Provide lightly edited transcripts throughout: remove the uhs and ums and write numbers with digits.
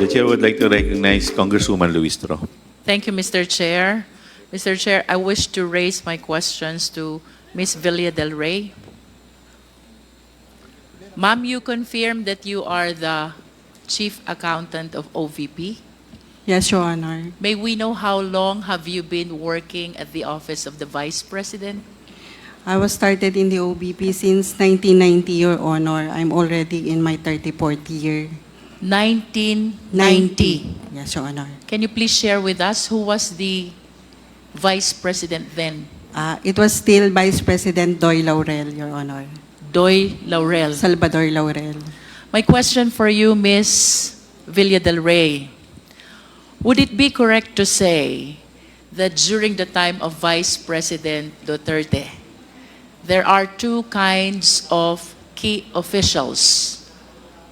The chair would like to recognize Congresswoman Luistro. Thank you, Mr. Chair. Mr. Chair, I wish to raise my questions to Ms. Villa Del Rey. Ma'am, you confirm that you are the Chief Accountant of OVP. Yes, Your Honor. May we know how long have you been working at the Office of the Vice President? I was started in the OBP since 1990, Your Honor. I'm already in my 34th year. 1990. Yes, Your Honor. Can you please share with us who was the Vice President then? It was still Vice President Doy Laurel, Your Honor. Doy Laurel. Salvador Laurel. My question for you, Ms. Villa Del Rey. Would it be correct to say that during the time of Vice President Duterte, there are two kinds of key officials?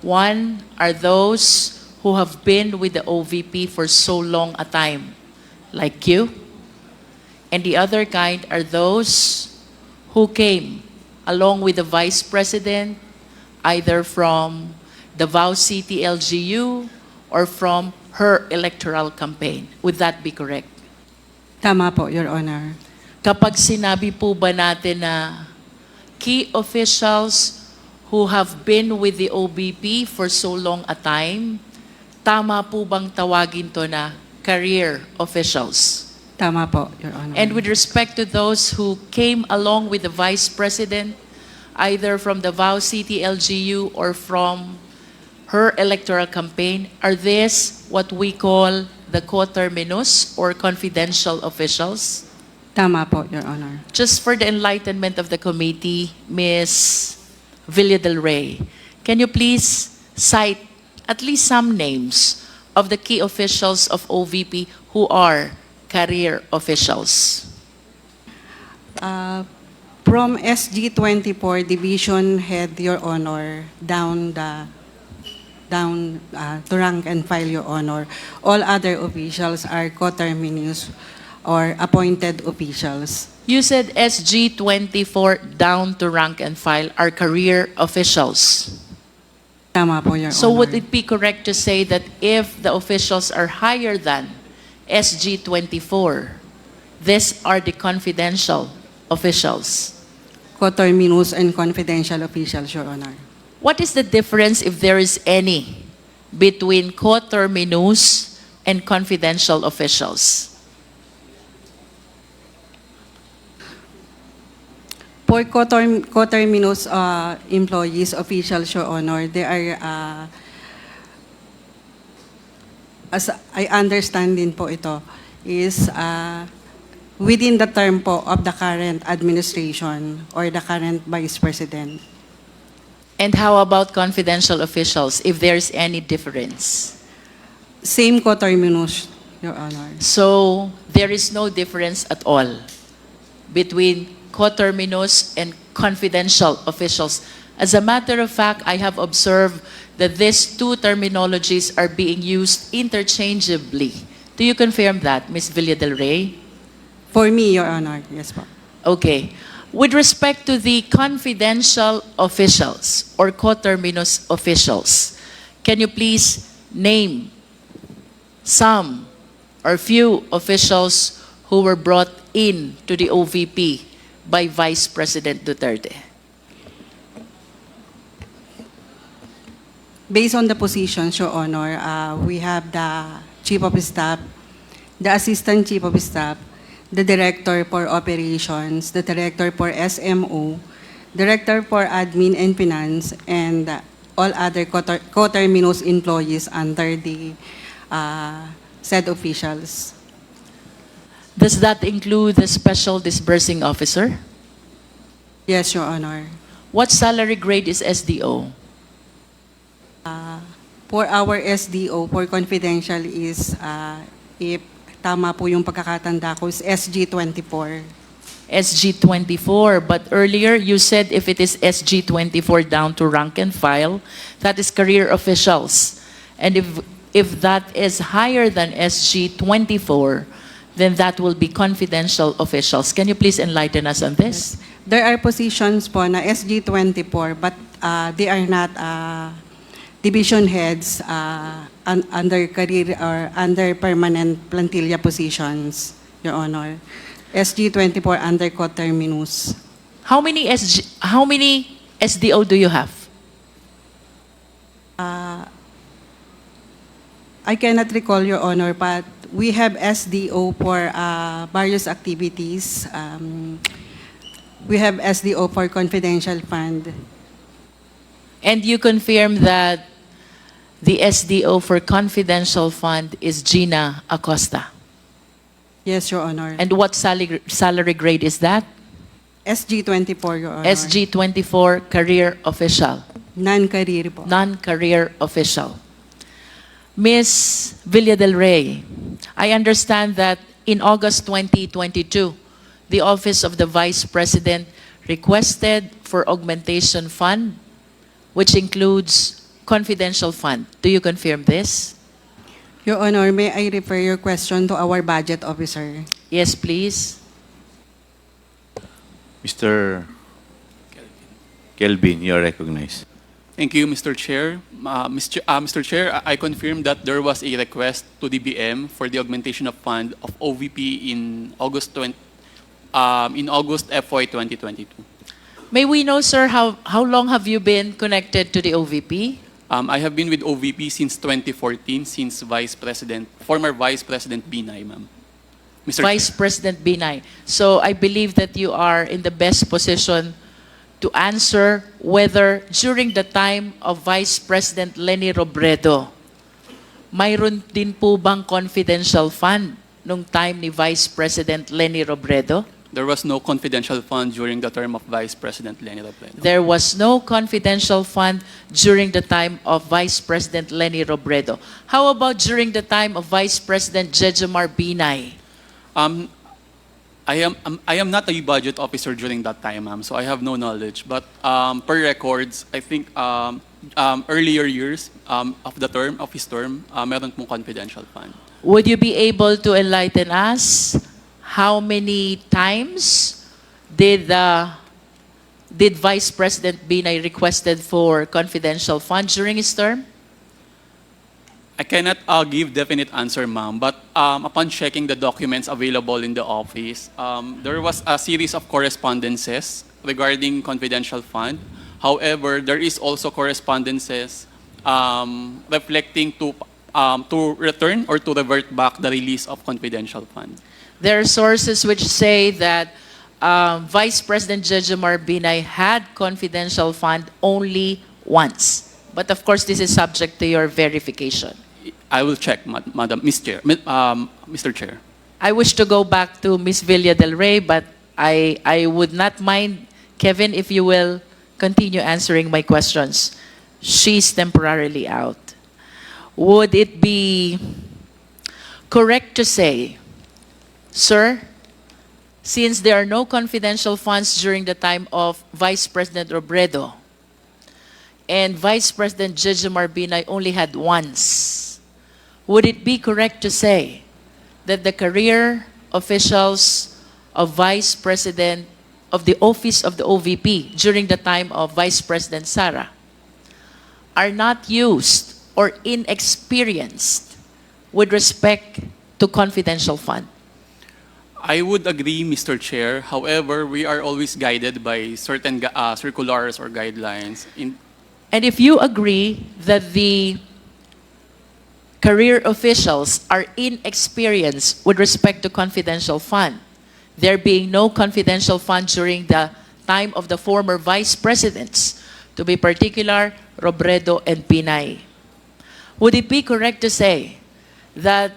One are those who have been with the OVP for so long a time, like you. And the other kind are those who came along with the Vice President, either from Davao City LGU or from her electoral campaign. Would that be correct? Tama po, Your Honor. Kapag sinabi po ba natin na key officials who have been with the OBP for so long a time, tama po bang tawagin to na career officials? Tama po, Your Honor. And with respect to those who came along with the Vice President, either from Davao City LGU or from her electoral campaign, are these what we call the coterminous or confidential officials? Tama po, Your Honor. Just for the enlightenment of the committee, Ms. Villa Del Rey, can you please cite at least some names of the key officials of OVP who are career officials? From SG24 Division Head, Your Honor, down to rank and file, Your Honor, all other officials are coterminous or appointed officials. You said SG24 down to rank and file are career officials. Tama po, Your So Honor. would it be correct to say that if the officials are higher than SG24, these are the confidential officials? Coterminous and confidential officials, Your Honor. What is the difference, if there is any, between coterminous and confidential officials? For coterminous employees, officials, Your Honor, they are, as I understand din po ito, is within the term po of the current administration or the current Vice President. And how about confidential officials, if there is any difference? Same coterminous, Your Honor. So there is no difference at all between coterminous and confidential officials. As a matter of fact, I have observed that these two terminologies are being used interchangeably. Do you confirm that, Ms. Villa Del Rey? For me, Your Honor, yes po. Okay. With respect to the confidential officials or coterminous officials, can you please name some or few officials who were brought in to the OVP by Vice President Duterte? Based on the positions, Your Honor, we have the Chief of Staff, the Assistant Chief of Staff, the Director for Operations, the Director for SMO, Director for Admin and Finance, and all other coterminous employees under the said officials. Does that include the Special Disbursing Officer? Yes, Your Honor. What salary grade is SDO? For our SDO, for confidential is, if tama po yung pagkakatanda ko, is SG24. SG24, but earlier you said if it is SG24 down to rank and file, that is career officials. And if that is higher than SG24, then that will be confidential officials. Can you please enlighten us on this? There are positions po na SG24, but they are not division heads under career or under permanent plantilla positions, Your Honor. SG 24 under coterminus. How many SDO do you have? I cannot recall, Your Honor, but we have SDO for various activities. We have SDO for confidential fund. And you confirm that the SDO for confidential fund is Gina Acosta. Yes, Your Honor. And what salary grade is that? SG 24, Your Honor. SG 24 career official, Non-career po. non-career official. Ms. Villa del Rey, I understand that in August 2022, the Office of the Vice President requested for augmentation fund, which includes confidential fund. Do you confirm this? Your Honor, may I refer your question to our budget officer? Yes, please. Mr. Kelvin, you are recognized. Thank you, Mr. Chair. Mr. Chair, I confirm that there was a request to DBM for the augmentation of fund of OVP in August FY 2022. May we know, sir, how long have you been connected to the OVP? I have been with OVP since 2014, since former Vice President Binay, ma'am. Mr. Vice Chair. President Binay. So I believe that you are in the best position to answer whether during the time of Vice President Leni Robredo, mayroon din po bang confidential fund nung time ni Vice President Leni Robredo? There was no confidential fund during the term of Vice President Leni Robredo. There was no confidential fund during the time of Vice President Leni Robredo. How about during the time of Vice President Jejomar Binay? I am not a budget officer during that time, ma'am, so I have no knowledge. But per records, I think earlier years of his term, meron pong confidential fund. Would you be able to enlighten us how many times did Vice President Binay requested for confidential fund during his term? I cannot give definite answer, ma'am, but upon checking the documents available in the office, there was a series of correspondences regarding confidential fund. However, there is also correspondences reflecting to return or to revert back the release of confidential fund. There are sources which say that Vice President Jejomar Binay had confidential fund only once. But of course, this is subject to your verification. I will check, Madam, Mr. Chair. I wish to go back to Ms. Villa del Rey, but I would not mind, Kevin, if you will continue answering my questions. She's temporarily out. Would it be correct to say, sir, since there are no confidential funds during the time of Vice President Robredo, and Vice President Jejomar Binay only had once, would it be correct to say that the career officials of Vice President of the Office of the OVP during the time of Vice President Sara are not used or inexperienced with respect to confidential fund? I would agree, Mr. Chair. However, we are always guided by certain circulars or guidelines. And if you agree that the career officials are inexperienced with respect to confidential fund, there being no confidential fund during the time of the former vice presidents, to be particular, Robredo and Binay, would it be correct to say that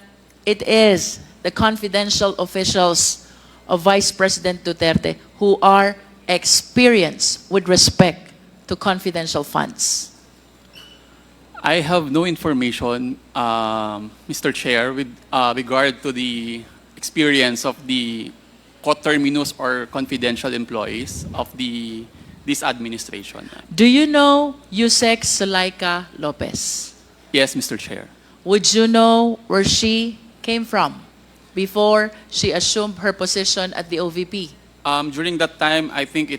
it is the confidential officials of Vice President Duterte who are experienced with respect to confidential funds? I have no information, Mr. Chair, with regard to the experience of the coterminous or confidential employees of this administration. Do you know Yusek Sulaika Lopez? Yes, Mr. Chair. Would you know where she came from before she assumed her position at the OVP? During that time, I think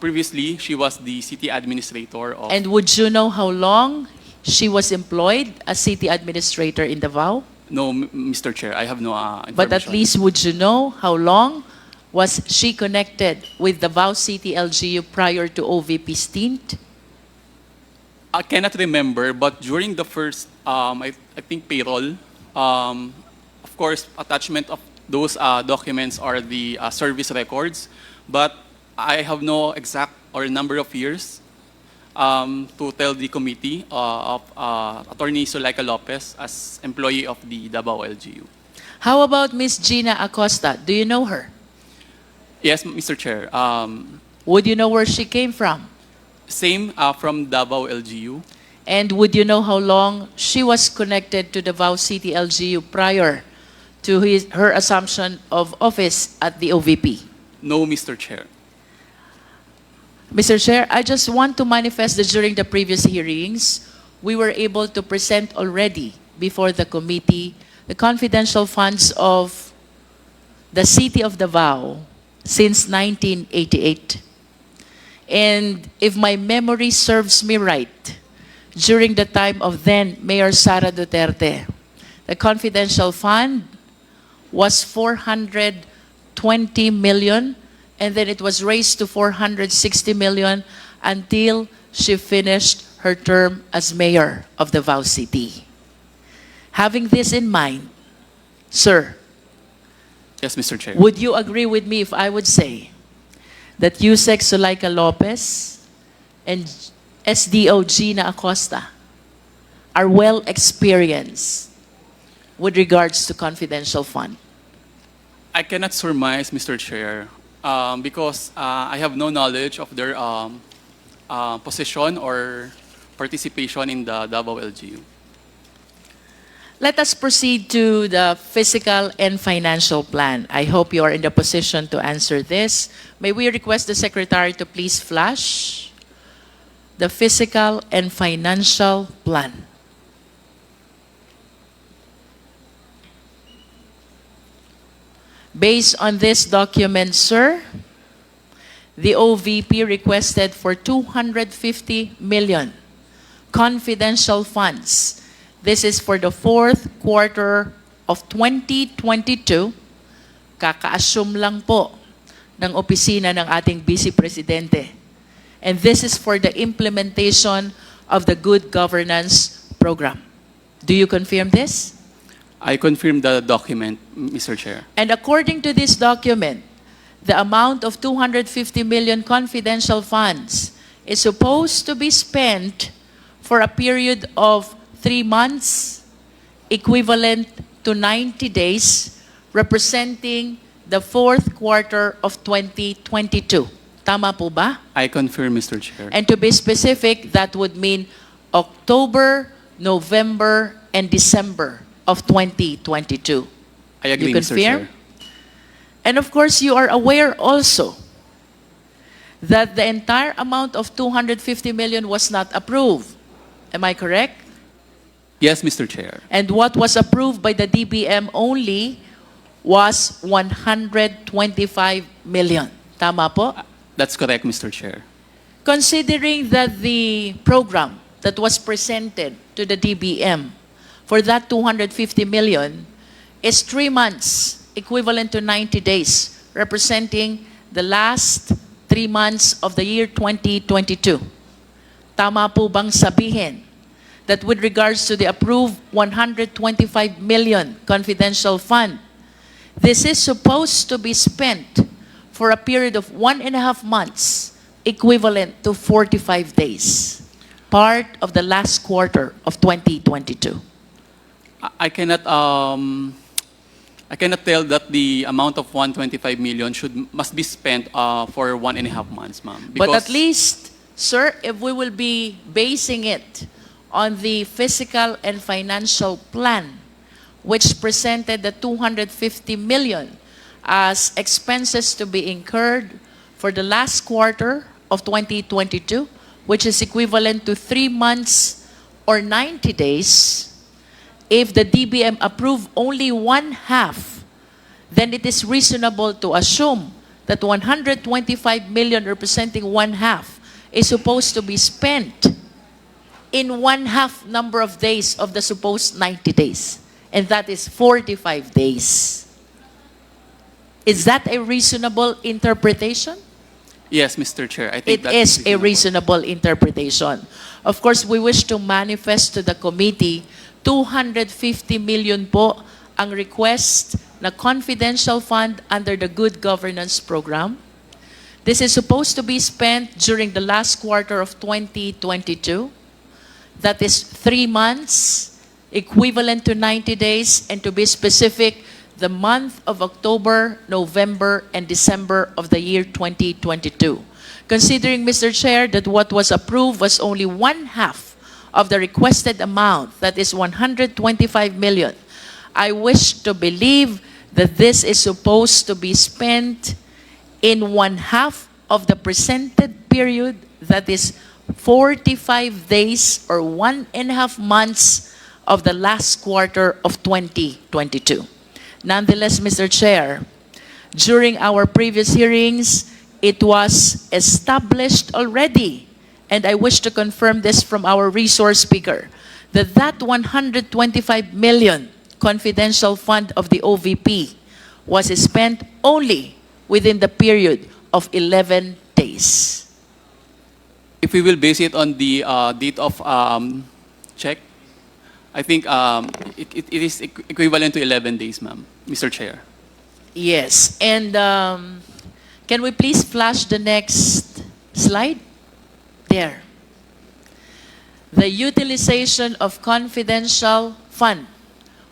previously she was the city administrator of. And would you know how long she was employed as city administrator in Davao? No, Mr. Chair, I have no information. But at least would you know how long was she connected with Davao City LGU prior to OVP stint? I cannot remember, but during the first, I think payroll, of course, attachment of those documents are the service records, but I have no exact or number of years to tell the committee of Attorney Zuleika Lopez as employee of the Davao LGU. How about Miss Gina Acosta? Do you know her? Yes, Mr. Chair. Would you know where she came from? Same from Davao LGU. And would you know how long she was connected to Davao City LGU prior to her assumption of office at the OVP? No, Mr. Chair. Mr. Chair, I just want to manifest that during the previous hearings, we were able to present already before the committee the confidential funds of the city of Davao since 1988. And if my memory serves me right, during the time of then Mayor Sara Duterte, the confidential fund was 420 million, and then it was raised to 460 million until she finished her term as mayor of Davao City. Having this in mind, sir, Yes, Mr. Chair. would you agree with me if I would say that Yusek Zuleika Lopez and SDO Gina Acosta are well experienced with regards to confidential fund? I cannot surmise, Mr. Chair, because I have no knowledge of their position or participation in the Davao LGU. Let us proceed to the fiscal and financial plan. I hope you are in the position to answer this. May we request the Secretary to please flash the fiscal and financial plan. Based on this document, sir, the OVP requested for 250 million confidential funds. This is for the fourth quarter of 2022. Kaka-assume lang po ng opisina ng ating Vice Presidente. And this is for the implementation of the Good Governance Program. Do you confirm this? I confirm the document, Mr. Chair. And according to this document, the amount of 250 million confidential funds is supposed to be spent for a period of 3 months, equivalent to 90 days, representing the fourth quarter of 2022. Tama po ba? I confirm, Mr. Chair. And to be specific, that would mean October, November, and December of 2022. I agree, You Mr. confirm? Chair. And of course, you are aware also that the entire amount of 250 million was not approved. Am I correct? Yes, Mr. Chair. And what was approved by the DBM only was 125 million. Tama po? That's correct, Mr. Chair. Considering that the program that was presented to the DBM for that 250 million is 3 months, equivalent to 90 days, representing the last 3 months of the year 2022. Tama po bang sabihin that with regards to the approved 125 million confidential fund, this is supposed to be spent for a period of 1.5 months, equivalent to 45 days, part of the last quarter of 2022. I cannot tell that the amount of 125 million must be spent for 1.5 months, ma'am. But at least, sir, if we will be basing it on the fiscal and financial plan, which presented the 250 million as expenses to be incurred for the last quarter of 2022, which is equivalent to 3 months or 90 days, if the DBM approved only one half, then it is reasonable to assume that 125 million representing one half is supposed to be spent in 1/2 number of days of the supposed 90 days. And that is 45 days. Is that a reasonable interpretation? Yes, Mr. Chair. I think It that is a reasonable. reasonable interpretation. Of course, we wish to manifest to the committee 250 million po ang request na confidential fund under the Good Governance Program. This is supposed to be spent during the last quarter of 2022. That is 3 months, equivalent to 90 days, and to be specific, the month of October, November, and December of the year 2022. Considering, Mr. Chair, that what was approved was only 1/2 of the requested amount, that is 125 million, I wish to believe that this is supposed to be spent in 1/2 of the presented period, that is 45 days or 1.5 months of the last quarter of 2022. Nonetheless, Mr. Chair, during our previous hearings, it was established already, and I wish to confirm this from our resource speaker, that that 125 million confidential fund of the OVP was spent only within the period of 11 days. If we will base it on the date of check, I think it is equivalent to 11 days, ma'am, Mr. Chair. Yes, and can we please flash the next slide? There. The utilization of confidential fund,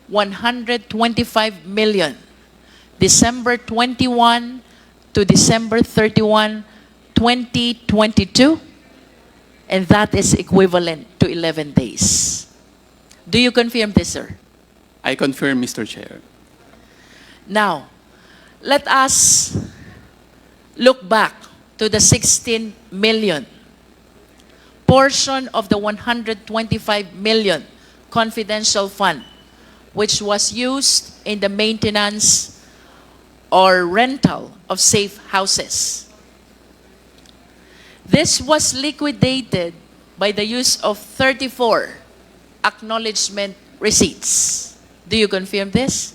125 million, December 21 to December 31, 2022, and that is equivalent to 11 days. Do you confirm this, sir? I confirm, Mr. Chair. Now, let us look back to the 16 million portion of the 125 million confidential fund, which was used in the maintenance or rental of safe houses. This was liquidated by the use of 34 acknowledgement receipts. Do you confirm this?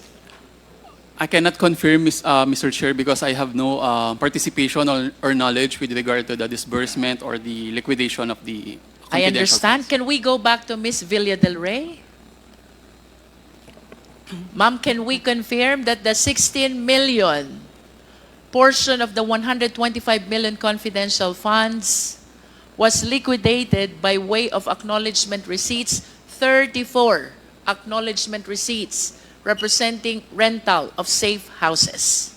I cannot confirm, Mr. Chair, because I have no participation or knowledge with regard to the disbursement or the liquidation of the I confidential understand. funds. Can we go back to Ms. Villa del Rey? Ma'am, can we confirm that the 16 million portion of the 125 million confidential funds was liquidated by way of acknowledgement receipts, 34 acknowledgement receipts representing rental of safe houses?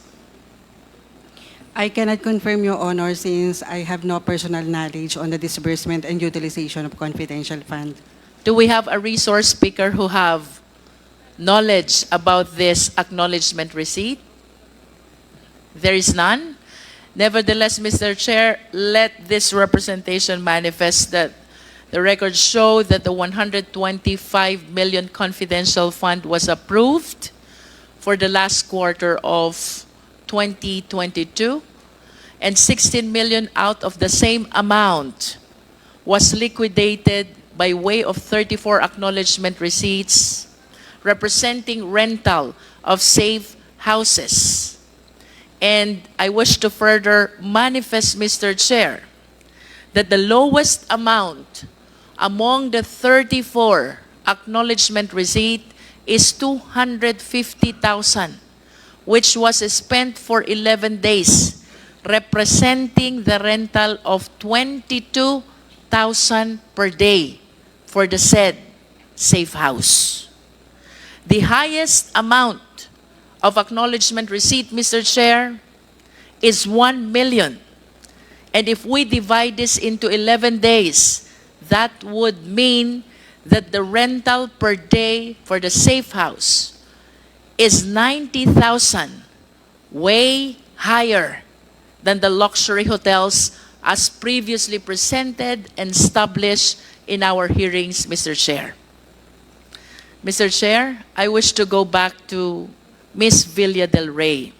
I cannot confirm, Your Honor, since I have no personal knowledge on the disbursement and utilization of confidential fund. Do we have a resource speaker who have knowledge about this acknowledgement receipt? There is none. Nevertheless, Mr. Chair, let this representation manifest that the records show that the 125 million confidential fund was approved for the last quarter of 2022, and 16 million out of the same amount was liquidated by way of 34 acknowledgement receipts representing rental of safe houses. And I wish to further manifest, Mr. Chair, that the lowest amount among the 34 acknowledgement receipt is 250,000, which was spent for 11 days, representing the rental of 22,000 per day for the said safe house. The highest amount of acknowledgement receipt, Mr. Chair, is 1 million. And if we divide this into 11 days, that would mean that the rental per day for the safe house is 90,000, way higher than the luxury hotels as previously presented and established in our hearings, Mr. Chair. Mr. Chair, I wish to go back to Ms. Villa del Rey.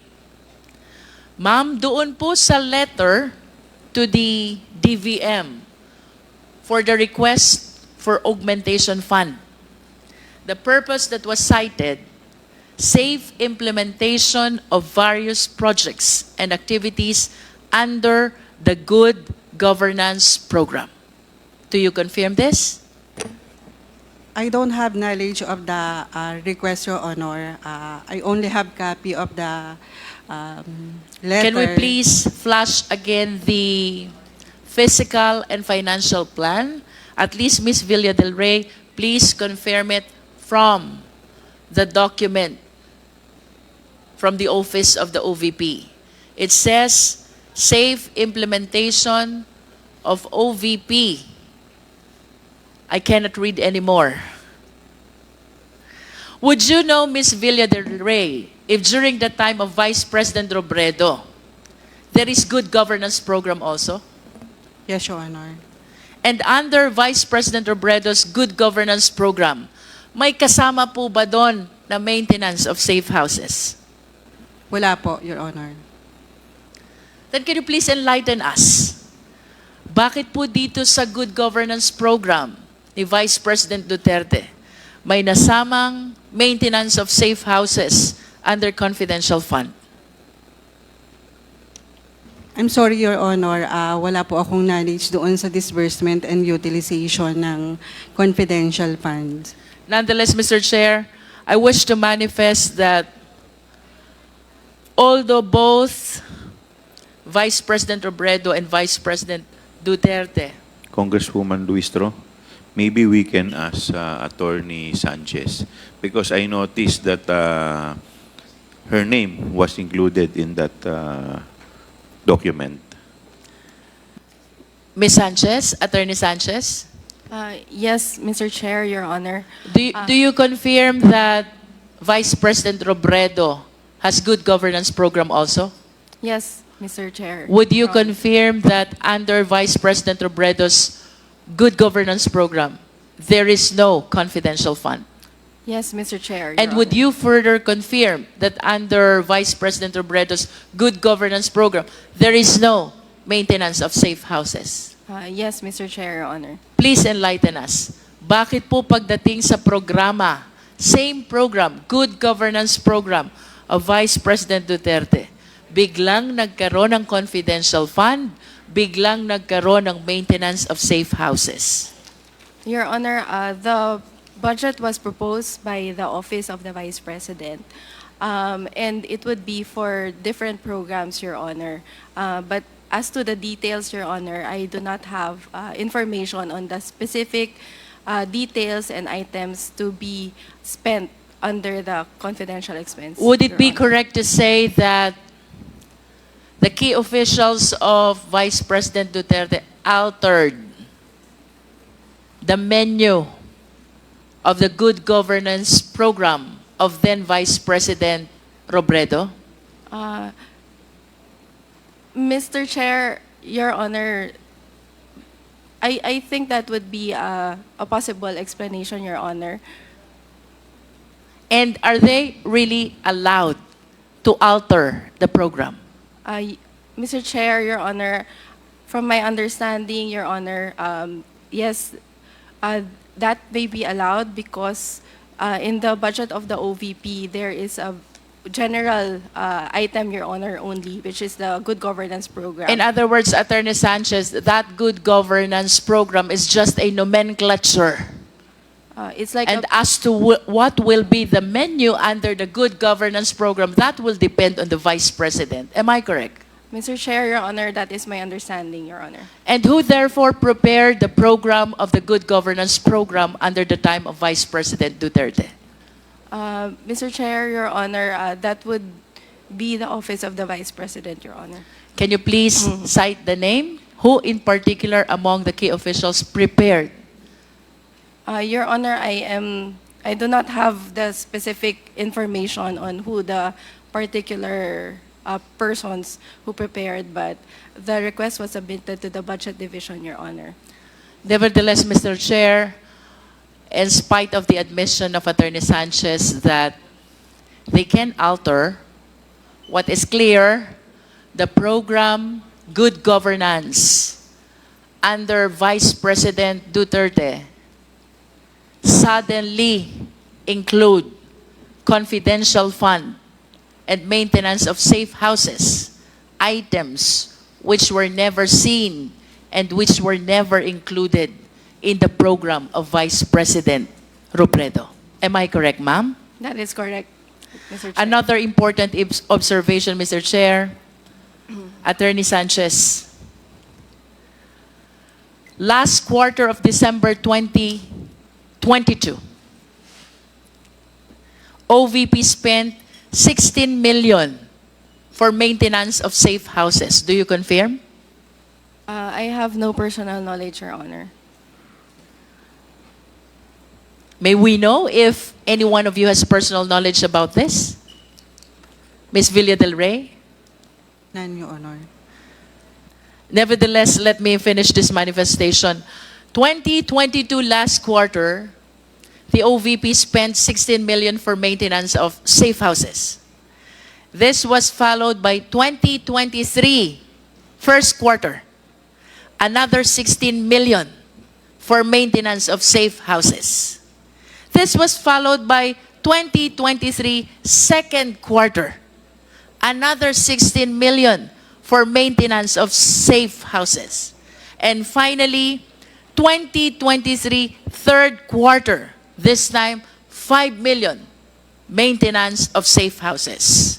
Ma'am, doon po sa letter to the DVM for the request for augmentation fund. The purpose that was cited, safe implementation of various projects and activities under the Good Governance Program. Do you confirm this? I don't have knowledge of the request, Your Honor. I only have copy of the letter. Can we please flash again the physical and financial plan? At least Ms. Villa del Rey, please confirm it from the document from the office of the OVP. It says safe implementation of OVP. I cannot read anymore. Would you know, Ms. Villa del Rey, if during the time of Vice President Robredo, there is good governance program also? Yes, Your Honor. And under Vice President Robredo's good governance program, may kasama po ba doon na maintenance of safe houses? Wala po, Your Honor. Then can you please enlighten us? Bakit po dito sa good governance program ni Vice President Duterte may nasamang maintenance of safe houses under confidential fund? I'm sorry, Your Honor. Wala po akong knowledge doon sa disbursement and utilization ng confidential funds. Nonetheless, Mr. Chair, I wish to manifest that although both Vice President Robredo and Vice President Duterte, Congresswoman Luistro, maybe we can ask Attorney Sanchez because I noticed that her name was included in that document. Ms. Sanchez, Attorney Sanchez, Yes, Mr. Chair, Your Honor. do you confirm that Vice President Robredo has good governance program also? Yes, Mr. Chair. Would you Your Honor. confirm that under Vice President Robredo's good governance program, there is no confidential fund? Yes, Mr. Chair. And would you further confirm that under Vice President Robredo's good governance program, there is no maintenance of safe houses? Yes, Mr. Chair, Your Honor. Please enlighten us. Bakit po pagdating sa programa, same program, good governance program of Vice President Duterte, biglang nagkaroon ng confidential fund, biglang nagkaroon ng maintenance of safe houses? Your Honor, the budget was proposed by the Office of the Vice President. And it would be for different programs, Your Honor. But as to the details, Your Honor, I do not have information on the specific details and items to be spent under the confidential expense. Would it Your be Honor. correct to say that the key officials of Vice President Duterte altered the menu of the good governance program of then Vice President Robredo? Mr. Chair, Your Honor, I think that would be a possible explanation, Your Honor. And are they really allowed to alter the program? Mr. Chair, Your Honor, from my understanding, Your Honor, yes, that may be allowed because in the budget of the OVP, there is a general item, Your Honor, only, which is the good governance program. In other words, Attorney Sanchez, that good governance program is just a nomenclature. It's like And as to what will be the menu under the good governance program, that will depend on the Vice President. Am I correct? Mr. Chair, Your Honor, that is my understanding, Your Honor. And who therefore prepared the program of the good governance program under the time of Vice President Duterte? Mr. Chair, Your Honor, that would be the Office of the Vice President, Your Honor. Can you please cite the name? Who in particular among the key officials prepared? Your Honor, I do not have the specific information on who the particular persons who prepared, but the request was submitted to the Budget Division, Your Honor. Nevertheless, Mr. Chair, in spite of the admission of Attorney Sanchez that they can alter, what is clear, the program Good Governance under Vice President Duterte suddenly include confidential fund and maintenance of safe houses, items which were never seen and which were never included in the program of Vice President Robredo. Am I correct, ma'am? That is correct, Mr. Chair. Another important observation, Mr. Chair, Attorney Sanchez. Last quarter of December 2022, OVP spent 16 million for maintenance of safe houses. Do you confirm? I have no personal knowledge, Your Honor. May we know if any one of you has personal knowledge about this? Ms. Villa del Rey? None, Your Honor. Nevertheless, let me finish this manifestation. 2022 last quarter, the OVP spent 16 million for maintenance of safe houses. This was followed by 2023 first quarter, another 16 million for maintenance of safe houses. This was followed by 2023 second quarter, another 16 million for maintenance of safe houses. And finally, 2023 third quarter, this time 5 million maintenance of safe houses.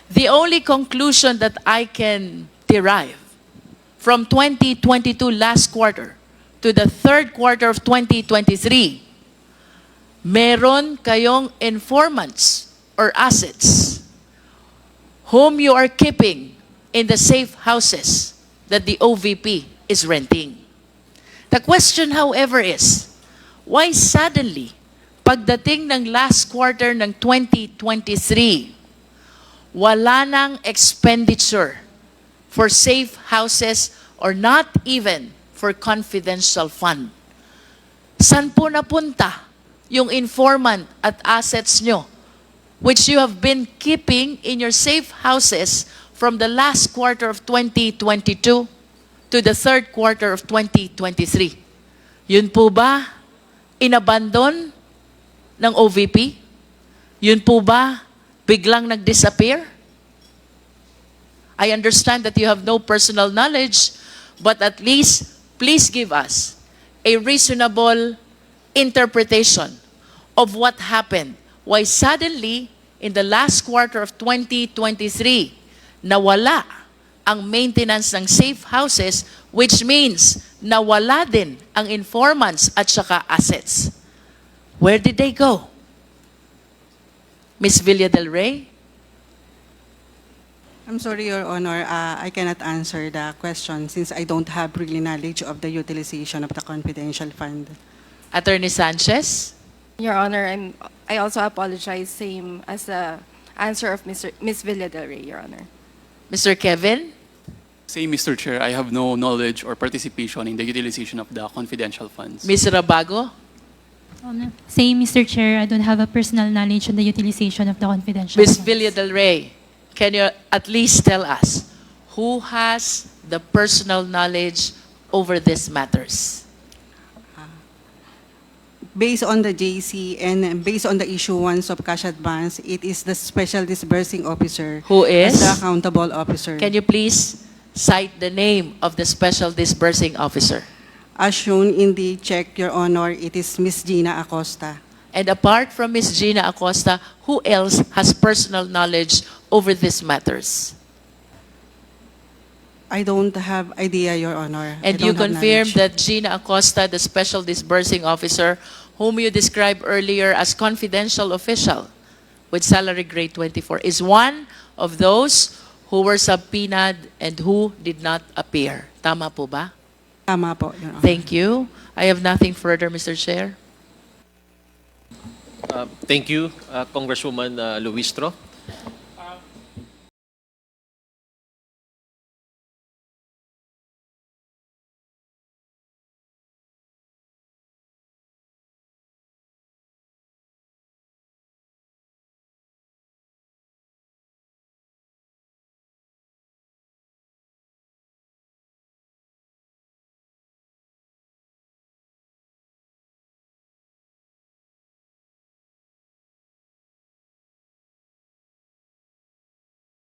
The only conclusion that I can derive from 2022 last quarter to the third quarter of 2023, meron kayong informants or assets whom you are keeping in the safe houses that the OVP is renting. The question, however, is, why suddenly, pagdating ng last quarter ng 2023, wala nang expenditure for safe houses or not even for confidential fund? San po napunta yung informant at assets nyo which you have been keeping in your safe houses from the last quarter of 2022 to the third quarter of 2023? Yun po ba inabandon ng OVP? Yun po ba biglang nag-disappear? I understand that you have no personal knowledge, but at least please give us a reasonable interpretation of what happened. Why suddenly, in the last quarter of 2023, nawala ang maintenance ng safe houses, which means nawala din ang informants at saka assets. Where did they go? Ms. Villa del Rey? I'm sorry, Your Honor, I cannot answer the question since I don't have really knowledge of the utilization of the confidential fund. Attorney Sanchez? Your Honor, I also apologize, same as the answer of Ms. Villa del Rey, Your Honor. Mr. Kevin? Say, Mr. Chair, I have no knowledge or participation in the utilization of the confidential funds. Ms. Rabago? Same, Mr. Chair. I don't have a personal knowledge on the utilization of the confidential Ms. funds. Villa del Rey, can you at least tell us who has the personal knowledge over these matters? Based on the JC and based on the issuance of cash advance, it is the Special Disbursing Officer Who as is? the accountable officer. Can you please cite the name of the Special Disbursing Officer? As shown in the check, Your Honor, it is Ms. Gina Acosta. And apart from Ms. Gina Acosta, who else has personal knowledge over these matters? I don't have idea, Your Honor. I And don't you have confirm knowledge. that Gina Acosta, the Special Disbursing Officer, whom you described earlier as confidential official with salary grade 24, is one of those who were subpoenaed and who did not appear. Tama po ba? Tama po, Your Honor. Thank you. I have nothing further, Mr. Chair. Thank you, Congresswoman Luistro.